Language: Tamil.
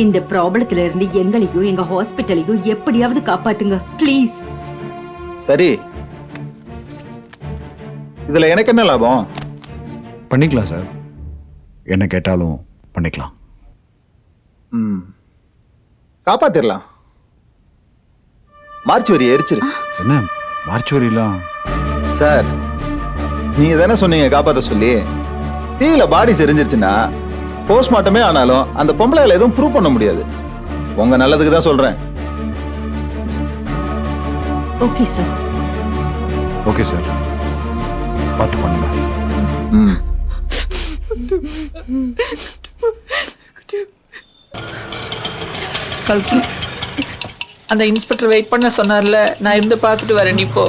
இந்த ப்ராப்ளத்துல இருந்து எங்களையும் எங்க ஹாஸ்பிட்டலையும் எப்படியாவது காப்பாத்துங்க ப்ளீஸ். சரி, இதுல எனக்கு என்ன லாபம்? பண்ணிக்கலாம் சார், என்ன கேட்டாலும் பண்ணிக்கலாம். காப்பாத்திரலாம். மார்ச் வரி எரிச்சிரு. என்ன மார்ச் வரையிலாம்? சார், நீங்க தானே சொன்னீங்க காப்பாத்த சொல்லி. தீயில பாடி செரிஞ்சிருச்சுன்னா போஸ்ட்மார்ட்டமே ஆனாலும் அந்த பொம்பளையால எதுவும் ப்ரூவ் பண்ண முடியாது. உங்க நல்லதுக்கு தான் சொல்றேன். Okay sir. ஓகே சார், பார்த்து பண்ணுங்க. கல்கி, அந்த இன்ஸ்பெக்டர் வெயிட் பண்ண சொன்னார்ல, நான் இருந்து பார்த்துட்டு வரேன். நீ போ.